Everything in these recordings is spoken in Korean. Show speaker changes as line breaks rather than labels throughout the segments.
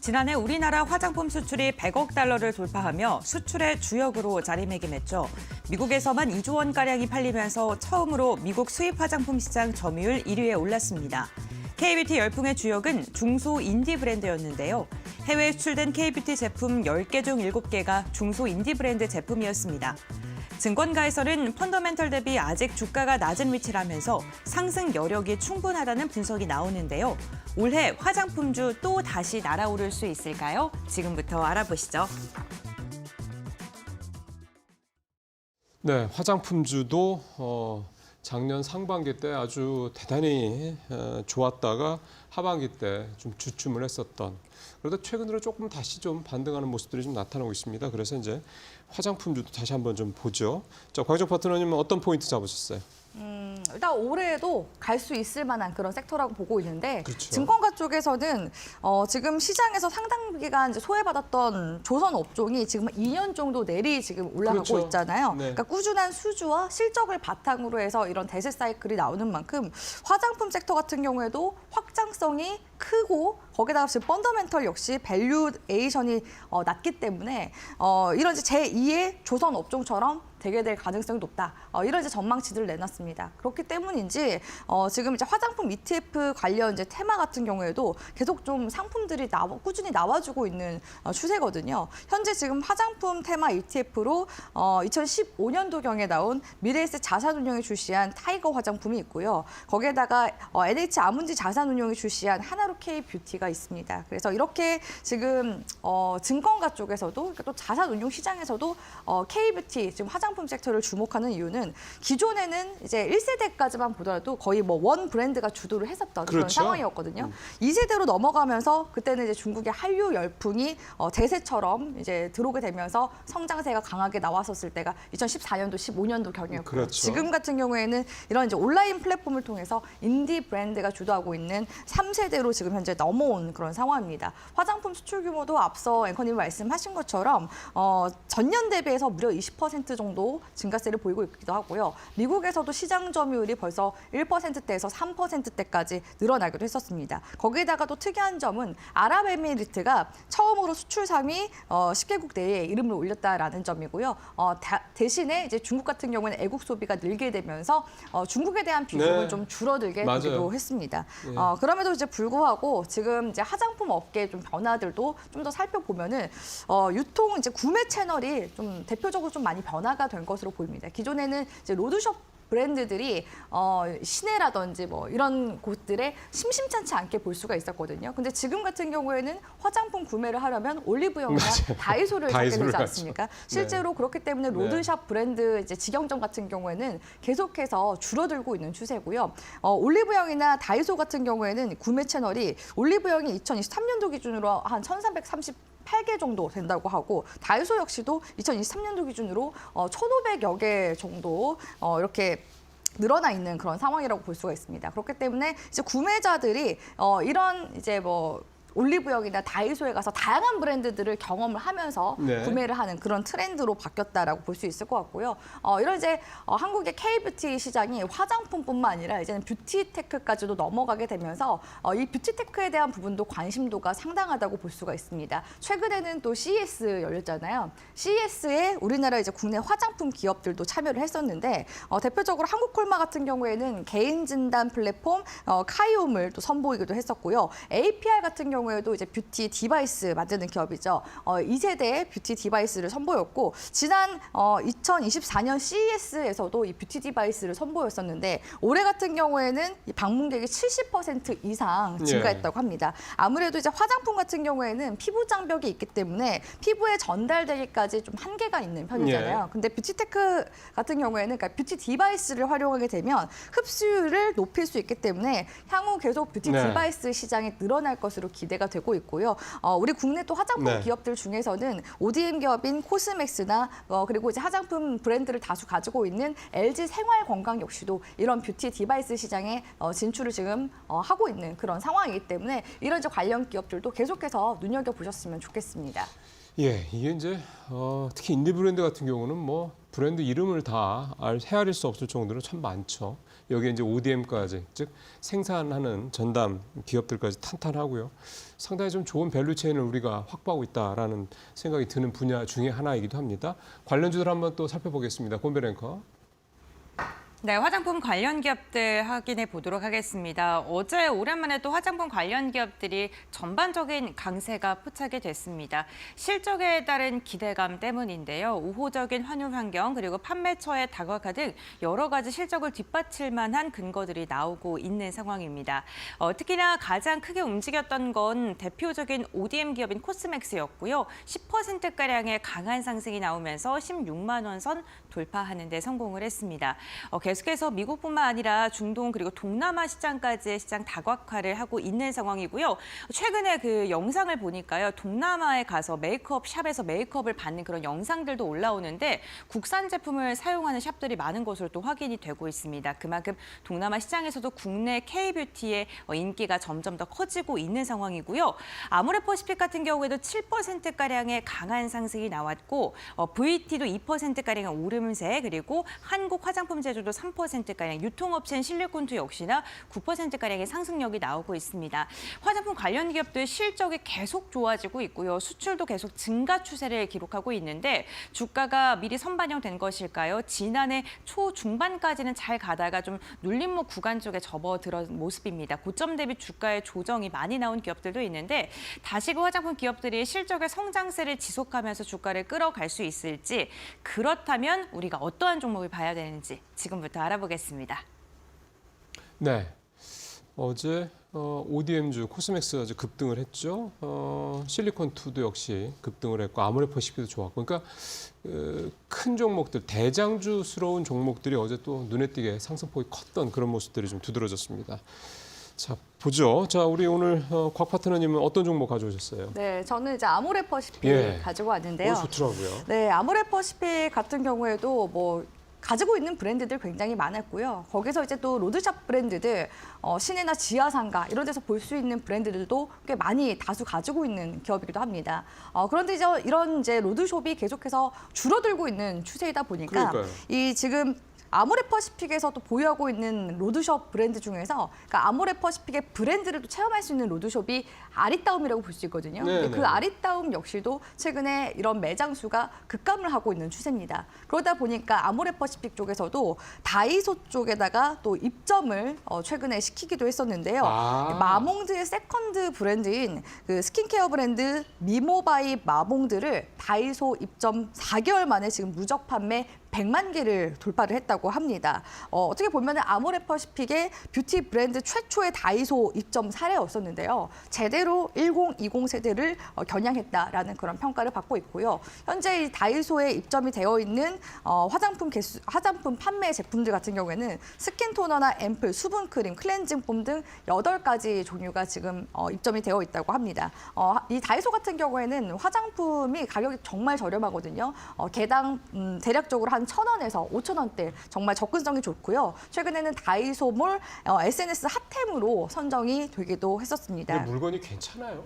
지난해 우리나라 화장품 수출이 100억 달러를 돌파하며 수출의 주역으로 자리매김했죠. 미국에서만 2조 원가량이 팔리면서 처음으로 미국 수입 화장품 시장 점유율 1위에 올랐습니다. K뷰티 열풍의 주역은 중소 인디 브랜드였는데요. 해외에 수출된 K뷰티 제품 10개 중 7개가 중소 인디 브랜드 제품이었습니다. 증권가에서는 펀더멘털 대비 아직 주가가 낮은 위치라면서 상승 여력이 충분하다는 분석이 나오는데요. 올해 화장품주 또 다시 날아오를 수 있을까요? 지금부터 알아보시죠.
네, 화장품주도 작년 상반기 때 아주 대단히 좋았다가 하반기 때 좀 주춤을 했었던, 그러다 최근으로 조금 다시 좀 반등하는 모습들이 좀 나타나고 있습니다. 그래서 이제 화장품주도 다시 한번 좀 보죠. 자, 곽정 파트너님은 어떤 포인트 잡으셨어요?
일단 올해에도 갈 수 있을 만한 그런 섹터라고 보고 있는데,
그렇죠.
증권가 쪽에서는 지금 시장에서 상당 기간 이제 소외받았던 조선 업종이 지금 2년 정도 내리 지금 올라가고
그렇죠.
있잖아요.
네.
그러니까 꾸준한 수주와 실적을 바탕으로 해서 이런 대세 사이클이 나오는 만큼 화장품 섹터 같은 경우에도 확장성이 크고, 거기다가 지금 펀더멘털 역시 밸류에이션이 낮기 때문에 이런 이제 제2의 조선 업종처럼 되게 될 가능성이 높다. 이런 이제 전망치들을 내놨습니다. 그렇기 때문인지 지금 이제 화장품 ETF 관련 이제 테마 같은 경우에도 계속 좀 상품들이 꾸준히 나와주고 있는 추세거든요. 현재 지금 화장품 테마 ETF로 2015년도경에 나온 미래에셋 자산운용이 출시한 타이거 화장품이 있고요. 거기에다가 NH 아문디 자산운용이 출시한 하나로 K 뷰티가 있습니다. 그래서 이렇게 지금 증권가 쪽에서도 또 자산운용 시장에서도 K 뷰티 지금 화장품 섹터를 주목하는 이유는 기존에는 이제 1세대까지만 보더라도 거의 뭐 원 브랜드가 주도를 했었던 그런
그렇죠.
상황이었거든요. 2세대로 넘어가면서 그때는 이제 중국의 한류 열풍이 대세처럼 이제 들어오게 되면서 성장세가 강하게 나왔었을 때가 2014년도, 15년도 경이었고,
그렇죠.
지금 같은 경우에는 이런 이제 온라인 플랫폼을 통해서 인디 브랜드가 주도하고 있는 3세대로 지금 현재 넘어온 그런 상황입니다. 화장품 수출 규모도 앞서 앵커님이 말씀하신 것처럼 전년 대비해서 무려 20% 정도 증가세를 보이고 있기도 하고요. 미국에서도 시장 점유율이 벌써 1%대에서 3%대까지 늘어나기도 했었습니다. 거기에다가 또 특이한 점은 아랍에미리트가 처음으로 수출 상위 10개국 내에 이름을 올렸다라는 점이고요. 대신에 이제 중국 같은 경우는 애국 소비가 늘게 되면서 중국에 대한 비중을
네.
좀 줄어들게
맞아요.
되기도 했습니다.
네.
그럼에도 이제 불구하고 지금 이제 화장품 업계 좀 변화들도 좀 더 살펴보면은 유통 이제 구매 채널이 좀 대표적으로 좀 많이 변화가 된 것으로 보입니다. 기존에는 이제 로드숍 브랜드들이 시내라든지 뭐 이런 곳들에 심심찮지 않게 볼 수가 있었거든요. 근데 지금 같은 경우에는 화장품 구매를 하려면 올리브영이나 다이소를 찾게 되지 않습니까? 실제로 그렇기 때문에 로드샵 브랜드 이제 직영점 같은 경우에는 계속해서 줄어들고 있는 추세고요. 올리브영이나 다이소 같은 경우에는 구매 채널이 올리브영이 2023년도 기준으로 한 1,338개 정도 된다고 하고, 다이소 역시도 2023년도 기준으로 1,500여 개 정도 이렇게 늘어나 있는 그런 상황이라고 볼 수가 있습니다. 그렇기 때문에 이제 구매자들이 이런 이제 뭐 올리브영이나 다이소에 가서 다양한 브랜드들을 경험을 하면서
네.
구매를 하는 그런 트렌드로 바뀌었다라고 볼 수 있을 것 같고요. 이런 이제 한국의 K뷰티 시장이 화장품뿐만 아니라 이제는 뷰티테크까지도 넘어가게 되면서 이 뷰티테크에 대한 부분도 관심도가 상당하다고 볼 수가 있습니다. 최근에는 또 CES 열렸잖아요. CES에 우리나라 이제 국내 화장품 기업들도 참여를 했었는데, 대표적으로 한국콜마 같은 경우에는 개인 진단 플랫폼 카이옴을 또 선보이기도 했었고요. APR 같은 경우에도 이제 뷰티 디바이스 만드는 기업이죠. 2세대 뷰티 디바이스를 선보였고, 지난 2024년 CES에서도 이 뷰티 디바이스를 선보였었는데, 올해 같은 경우에는 이 방문객이 70% 이상 증가했다고 합니다. 아무래도 이제 화장품 같은 경우에는 피부 장벽이 있기 때문에 피부에 전달되기까지 좀 한계가 있는 편이잖아요. 근데 뷰티테크 같은 경우에는, 그러니까 뷰티 디바이스를 활용하게 되면 흡수율을 높일 수 있기 때문에 향후 계속 뷰티 디바이스 시장이 늘어날 것으로 기대가 되고 있고요. 우리 국내 또 화장품 기업들 중에서는 ODM 기업인 코스맥스나 그리고 이제 화장품 브랜드를 다수 가지고 있는 LG 생활건강 역시도 이런 뷰티 디바이스 시장에 진출을 지금 하고 있는 그런 상황이기 때문에 이런 이제 관련 기업들도 계속해서 눈여겨보셨으면 좋겠습니다.
예, 이게 이제 특히 인디 브랜드 같은 경우는 뭐 브랜드 이름을 다 헤아릴 수 없을 정도로 참 많죠. 여기에 이제 ODM까지, 즉 생산하는 전담 기업들까지 탄탄하고요. 상당히 좀 좋은 밸류체인을 우리가 확보하고 있다라는 생각이 드는 분야 중에 하나이기도 합니다. 관련주들 한번 또 살펴보겠습니다. 권별 앵커.
네, 화장품 관련 기업들 확인해 보도록 하겠습니다. 어제 오랜만에 또 화장품 관련 기업들이 전반적인 강세가 포착이 됐습니다. 실적에 따른 기대감 때문인데요. 우호적인 환율 환경 그리고 판매처의 다각화 등 여러 가지 실적을 뒷받칠 만한 근거들이 나오고 있는 상황입니다. 특히나 가장 크게 움직였던 건 대표적인 ODM 기업인 코스맥스였고요. 10%가량의 강한 상승이 나오면서 16만 원 선 돌파하는 데 성공을 했습니다. 계속해서 미국뿐만 아니라 중동 그리고 동남아 시장까지의 시장 다각화를 하고 있는 상황이고요. 최근에 그 영상을 보니까요. 동남아에 가서 메이크업 샵에서 메이크업을 받는 그런 영상들도 올라오는데 국산 제품을 사용하는 샵들이 많은 것으로 또 확인이 되고 있습니다. 그만큼 동남아 시장에서도 국내 K-뷰티의 인기가 점점 더 커지고 있는 상황이고요. 아모레퍼시픽 같은 경우에도 7%가량의 강한 상승이 나왔고 VT도 2%가량의 오름세 그리고 한국 화장품 제조도 3%가량, 유통업체인 실리콘투 역시나 9%가량의 상승력이 나오고 있습니다. 화장품 관련 기업들 실적이 계속 좋아지고 있고요. 수출도 계속 증가 추세를 기록하고 있는데 주가가 미리 선반영된 것일까요? 지난해 초중반까지는 잘 가다가 좀 눌림목 구간 쪽에 접어들은 모습입니다. 고점 대비 주가의 조정이 많이 나온 기업들도 있는데 다시 그 화장품 기업들이 실적의 성장세를 지속하면서 주가를 끌어갈 수 있을지 그렇다면 우리가 어떠한 종목을 봐야 되는지 지금부터 알아보겠습니다.
네, 어제 ODM주 코스맥스가 아주 급등을 했죠. 실리콘투도 역시 급등을 했고 아모레퍼시픽도 좋았고, 그러니까 큰 종목들, 대장주스러운 종목들이 어제 또 눈에 띄게 상승폭이 컸던 그런 모습들이 좀 두드러졌습니다. 자, 보죠. 자, 우리 오늘 곽 파트너님은 어떤 종목 가져오셨어요?
네, 저는 이제 아모레퍼시픽
예.
가지고 왔는데요.
좋더라고요.
네, 아모레퍼시픽 같은 경우에도 뭐 가지고 있는 브랜드들 굉장히 많았고요. 거기서 이제 또 로드샵 브랜드들, 시내나 지하상가 이런 데서 볼 수 있는 브랜드들도 꽤 많이 다수 가지고 있는 기업이기도 합니다. 그런데 이제 이런 이제 로드숍이 계속해서 줄어들고 있는 추세이다 보니까
그러니까요.
이 지금 아모레퍼시픽에서 또 보유하고 있는 로드숍 브랜드 중에서 그러니까 아모레퍼시픽의 브랜드를 또 체험할 수 있는 로드숍이 아리따움이라고 볼 수 있거든요.
네,
근데
네,
그
네.
아리따움 역시도 최근에 이런 매장 수가 급감을 하고 있는 추세입니다. 그러다 보니까 아모레퍼시픽 쪽에서도 다이소 쪽에다가 또 입점을 최근에 시키기도 했었는데요.
아.
마몽드의 세컨드 브랜드인 그 스킨케어 브랜드 미모바이 마몽드를 다이소 입점 4개월 만에 지금 누적 판매 100만 개를 돌파를 했다고 합니다. 어떻게 보면 아모레퍼시픽의 뷰티 브랜드 최초의 다이소 입점 사례였었는데요. 제대로 1020 세대를 겨냥했다라는 그런 평가를 받고 있고요. 현재 이 다이소에 입점이 되어 있는 화장품 판매 제품들 같은 경우에는 스킨 토너나 앰플, 수분 크림, 클렌징 폼 등 8가지 종류가 지금 입점이 되어 있다고 합니다. 이 다이소 같은 경우에는 화장품이 가격이 정말 저렴하거든요. 개당 대략적으로 한 1,000원에서 5,000원대 정말 접근성이 좋고요. 최근에는 다이소몰 SNS 핫템으로 선정이 되기도 했었습니다.
근데 물건이 괜찮아요?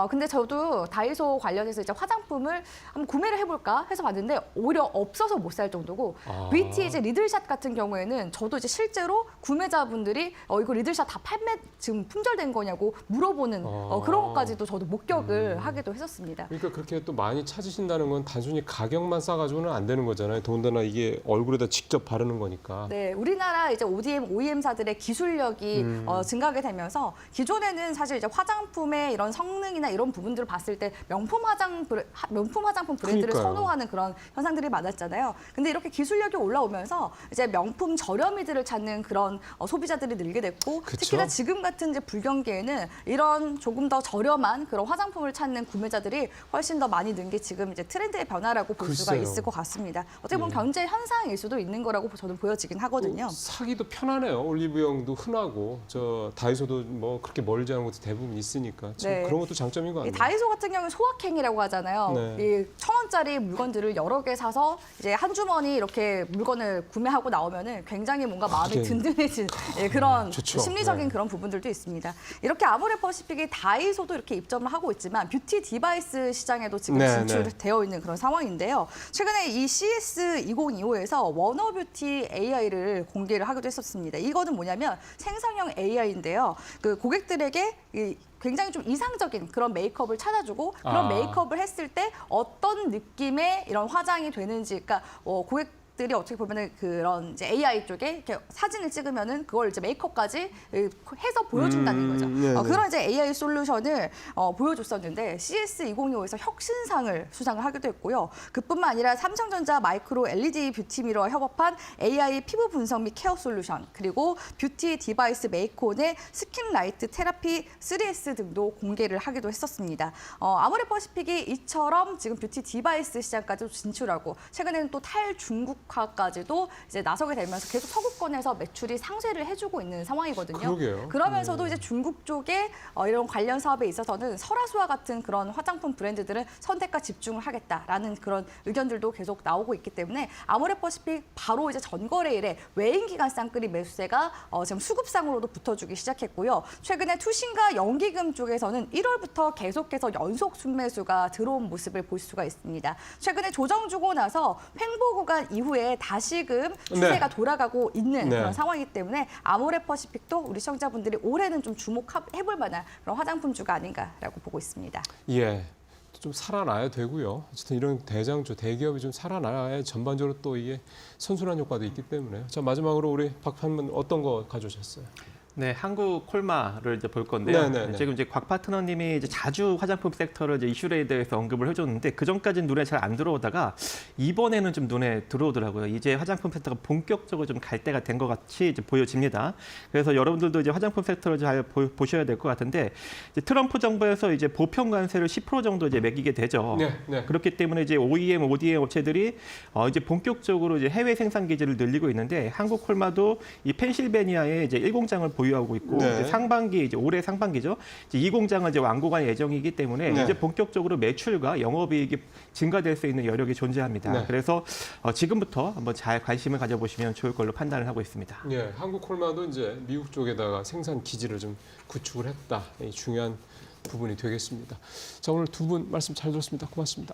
근데 저도 다이소 관련해서 이제 화장품을 한번 구매를 해볼까 해서 봤는데 오히려 없어서 못 살 정도고 뷰티 이제 리들샷 같은 경우에는 저도 이제 실제로 구매자분들이 이거 리들샷 다 판매 지금 품절된 거냐고 물어보는 그런 것까지도 저도 목격을 하기도 했었습니다.
그러니까 그렇게 또 많이 찾으신다는 건 단순히 가격만 싸가지고는 안 되는 거잖아요. 더군다나 이게 얼굴에다 직접 바르는 거니까.
네, 우리나라 이제 OEM사들의 기술력이 증가하게 되면서 기존에는 사실 이제 화장품의 이런 성능이나 이런 부분들을 봤을 때 명품 화장품 브랜드를
그러니까요.
선호하는 그런 현상들이 많았잖아요. 근데 이렇게 기술력이 올라오면서 이제 명품 저렴이들을 찾는 그런 소비자들이 늘게 됐고
그쵸?
특히나 지금 같은 이제 불경기에는 이런 조금 더 저렴한 그런 화장품을 찾는 구매자들이 훨씬 더 많이 는 게 지금 이제 트렌드의 변화라고 볼 수가
글쎄요.
있을 것 같습니다. 어떻게 보면
예.
경제 현상일 수도 있는 거라고 저는 보여지긴 하거든요.
사기도 편하네요. 올리브영도 흔하고 저 다이소도 뭐 그렇게 멀지 않은 곳도 대부분 있으니까 참
네.
그런 것도 잘 장점인 것
이
같네요.
다이소 같은 경우는 소확행이라고 하잖아요.
네.
이 1,000원짜리 물건들을 여러 개 사서 이제 한 주머니 이렇게 물건을 구매하고 나오면은 굉장히 뭔가 마음이
그게-
든든해진 예, 그런
좋죠.
심리적인
네.
그런 부분들도 있습니다. 이렇게 아모레퍼시픽이 다이소도 이렇게 입점을 하고 있지만 뷰티 디바이스 시장에도 지금
네,
진출되어 있는 그런 상황인데요. 최근에 이 CS 2025에서 워너뷰티 AI를 공개를 하기도 했었습니다. 이거는 뭐냐면 생성형 AI인데요. 그 고객들에게 굉장히 좀 이상적인 그런 메이크업을 찾아주고 그런
아.
메이크업을 했을 때 어떤 느낌의 이런 화장이 되는지, 그러니까 고객들이 어떻게 보면은 그런 이제 AI 쪽에 이렇게 사진을 찍으면은 그걸 이제 메이크업까지 해서 보여준다는 거죠.
네네.
그런 이제 AI 솔루션을 보여줬었는데 CS 2025에서 혁신상을 수상을 하기도 했고요. 그뿐만 아니라 삼성전자 마이크로 LED 뷰티 미러와 협업한 AI 피부 분석 및 케어 솔루션, 그리고 뷰티 디바이스 메이콘의 스킨 라이트 테라피 3S 등도 공개를 하기도 했었습니다. 아모레퍼시픽이 이처럼 지금 뷰티 디바이스 시장까지 진출하고 최근에는 또 탈중국화까지도 이제 나서게 되면서 계속 서구권에서 매출이 상쇄를 해주고 있는 상황이거든요.
그러게요.
그러면서도 이제 중국 쪽에 이런 관련 사업에 있어서는 설화수와 같은 그런 화장품 브랜드들은 선택과 집중을 하겠다라는 그런 의견들도 계속 나오고 있기 때문에 아모레퍼시픽 바로 이제 전거래일에 외인기관 쌍끌이 매수세가 지금 수급상으로도 붙어주기 시작했고요. 최근에 투신과 연기금 쪽에서는 1월부터 계속해서 연속 순매수가 들어온 모습을 볼 수가 있습니다. 최근에 조정 주고 나서 횡보 구간 이후에 다시금 추세가 돌아가고 있는
네.
그런 상황이기 때문에 아모레퍼시픽도 우리 시청자분들이 올해는 좀 주목해볼 만한 그런 화장품주가 아닌가라고 보고 있습니다.
예. 좀 살아나야 되고요. 어쨌든 이런 대장주, 대기업이 좀 살아나야 전반적으로 또 이게 선순환 효과도 있기 때문에. 자, 마지막으로 우리 박 판사님 어떤 거 가져오셨어요?
네, 한국 콜마를 이제 볼 건데요.
네네네.
지금 이제 곽 파트너님이 이제 자주 화장품 섹터를 이제 이슈에 대해서 언급을 해줬는데 그 전까지는 눈에 잘 안 들어오다가 이번에는 좀 눈에 들어오더라고요. 이제 화장품 섹터가 본격적으로 좀 갈 때가 된 것 같이 이제 보여집니다. 그래서 여러분들도 이제 화장품 섹터를 잘 보셔야 될 것 같은데 이제 트럼프 정부에서 이제 보편 관세를 10% 정도 이제 매기게 되죠.
네, 네.
그렇기 때문에 이제 OEM, ODM 업체들이 이제 본격적으로 이제 해외 생산 기지를 늘리고 있는데 한국 콜마도 이 펜실베니아에 이제 1공장을 보유하고 있고
네.
이제 상반기 이제 올해 상반기죠. 이제 이 공장은 이제 완공할 예정이기 때문에
네.
이제 본격적으로 매출과 영업이익이 증가될 수 있는 여력이 존재합니다.
네.
그래서 지금부터 한번 잘 관심을 가져보시면 좋을 걸로 판단을 하고 있습니다.
예, 한국 콜마도 이제 미국 쪽에다가 생산 기지를 좀 구축을 했다. 이 중요한 부분이 되겠습니다. 자, 오늘 두 분 말씀 잘 들었습니다. 고맙습니다.